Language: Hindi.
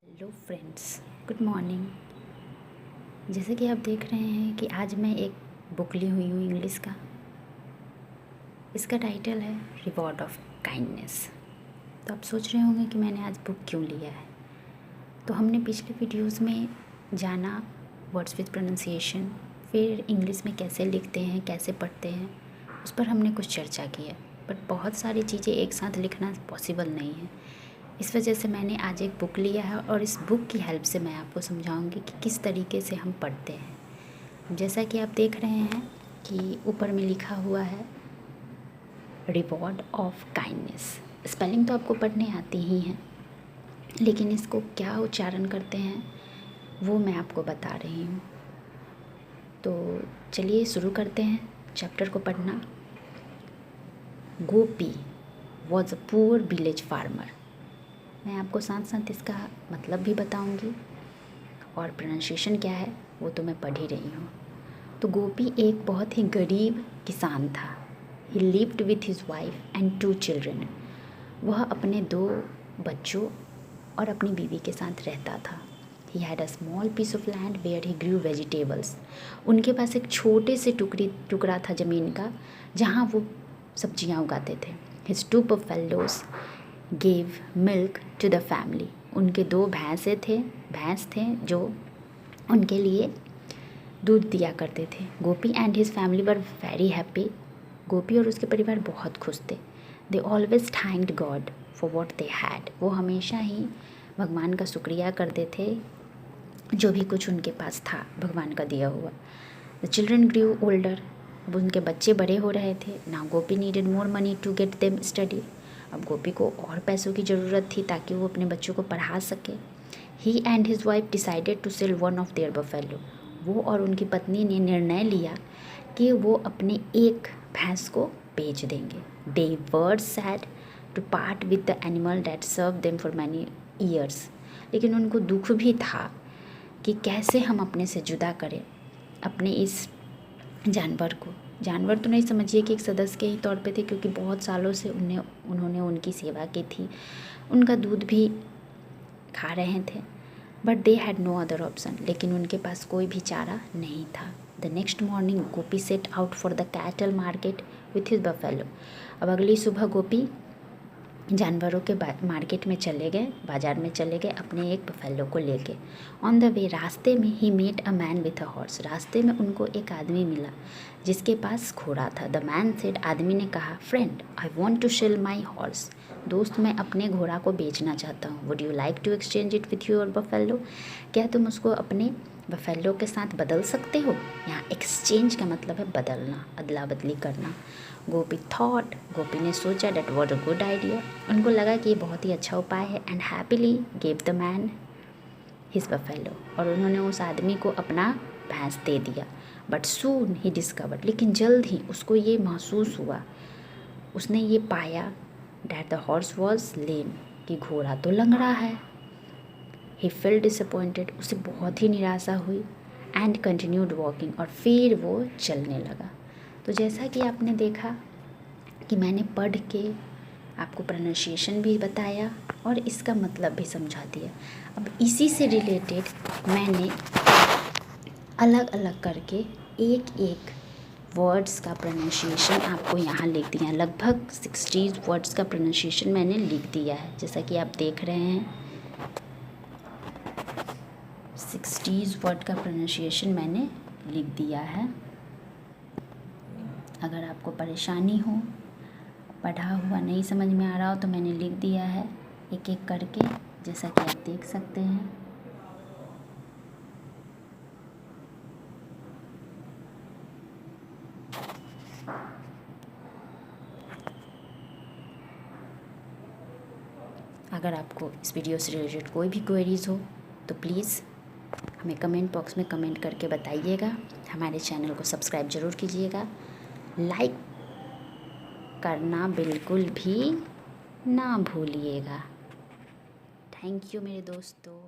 Hello friends, good morning. जैसे कि आप देख रहे हैं कि आज मैं एक बुक ली हुई हूँ इंग्लिश का। इसका टाइटल है रिवॉर्ड ऑफ काइंडनेस। तो आप सोच रहे होंगे कि मैंने आज बुक क्यों लिया है। तो हमने पिछले वीडियोस में जाना वर्ड्स विद प्रोनाउंसिएशन, फिर इंग्लिश में कैसे लिखते हैं, कैसे पढ़ते हैं, उस पर हमने कुछ चर्चा की है। बट बहुत सारी चीज़ें एक साथ लिखना पॉसिबल नहीं है। इस वजह से मैंने आज एक बुक लिया है और इस बुक की हेल्प से मैं आपको समझाऊंगी कि किस तरीके से हम पढ़ते हैं। जैसा कि आप देख रहे हैं कि ऊपर में लिखा हुआ है रिवॉर्ड ऑफ काइंडनेस। स्पेलिंग तो आपको पढ़ने आती ही है, लेकिन इसको क्या उच्चारण करते हैं वो मैं आपको बता रही हूँ। तो चलिए शुरू करते हैं चैप्टर को पढ़ना। Gopi was a poor village farmer. मैं आपको साथ साथ इसका मतलब भी बताऊंगी और प्रोनाउंसिएशन क्या है वो तो मैं पढ़ ही रही हूँ। तो गोपी एक बहुत ही गरीब किसान था। ही lived with his wife and 2 children. वह अपने 2 बच्चों और अपनी बीवी के साथ रहता था। He had a small piece of land where he grew vegetables. उनके पास एक छोटे से टुकड़ा था ज़मीन का जहाँ वो सब्जियाँ उगाते थे। His 2 buffaloes gave milk to the family. उनके 2 भैंस थे जो उनके लिए दूध दिया करते थे। Gopi and his family were very happy. Gopi और उसके परिवार बहुत खुश थे। They always thanked God for what they had. वो हमेशा ही भगवान का शुक्रिया करते थे जो भी कुछ उनके पास था भगवान का दिया हुआ। The children grew older. अब उनके बच्चे बड़े हो रहे थे। Now Gopi needed more money to get them study. अब गोपी को और पैसों की ज़रूरत थी ताकि वो अपने बच्चों को पढ़ा सके। He and his wife decided to sell one of their buffalo. वो और उनकी पत्नी ने निर्णय लिया कि वो अपने एक भैंस को बेच देंगे। They were sad to part with the animal that serve them for many years. लेकिन उनको दुख भी था कि कैसे हम अपने से जुदा करें अपने इस जानवर को। जानवर तो नहीं समझिए कि एक सदस्य के ही तौर पे थे, क्योंकि बहुत सालों से उन्होंने उनकी सेवा की थी, उनका दूध भी खा रहे थे। But they had no other option. लेकिन उनके पास कोई भी चारा नहीं था। The next morning Gopi set out for the cattle market with his buffalo. अब अगली सुबह गोपी जानवरों के मार्केट में चले गए, बाज़ार में चले गए अपने एक बफेलो को लेके। ऑन द वे रास्ते में ही met a man with a horse. रास्ते में उनको एक आदमी मिला जिसके पास घोड़ा था। द मैन सेड, आदमी ने कहा, friend I want to sell my horse. दोस्त, मैं अपने घोड़ा को बेचना चाहता हूँ। Would you like to exchange it with your buffalo. क्या तुम उसको अपने बफेलो के साथ बदल सकते हो। यहाँ एक्सचेंज का मतलब है बदलना, अदला बदली करना। गोपी थॉट, गोपी ने सोचा, that was a good idea. उनको लगा कि ये बहुत ही अच्छा उपाय है। And happily gave the man his buffalo. और उन्होंने उस आदमी को अपना भैंस दे दिया। बट सून ही डिस्कवर्ड, लेकिन जल्द ही उसको ये महसूस हुआ, उसने ये पाया डैट द हॉर्स वॉज लेम, कि घोड़ा तो लंगड़ा है। ही फील डिसअपॉइंटेड, उसे बहुत ही निराशा हुई। एंड कंटिन्यूड वॉकिंग, और फिर वो चलने लगा। तो जैसा कि आपने देखा कि मैंने पढ़ के आपको प्रोनाउंसिएशन भी बताया और इसका मतलब भी समझा दिया। अब इसी से रिलेटेड मैंने अलग अलग करके एक एक वर्ड्स का प्रोनाउंसिएशन आपको यहाँ लिख दिया। लगभग 60 वर्ड्स का प्रोनाउंसिएशन मैंने लिख दिया है, जैसा कि आप देख रहे हैं। 60 वर्ड का प्रोनाउंसिएशन मैंने लिख दिया है। अगर आपको परेशानी हो, पढ़ा हुआ नहीं समझ में आ रहा हो, तो मैंने लिख दिया है एक एक करके, जैसा कि आप देख सकते हैं। अगर आपको इस वीडियो से रिलेटेड कोई भी क्वेरीज़ हो तो प्लीज़ हमें कमेंट बॉक्स में कमेंट करके बताइएगा। हमारे चैनल को सब्सक्राइब ज़रूर कीजिएगा। लाइक करना बिल्कुल भी ना भूलिएगा। थैंक यू मेरे दोस्तों।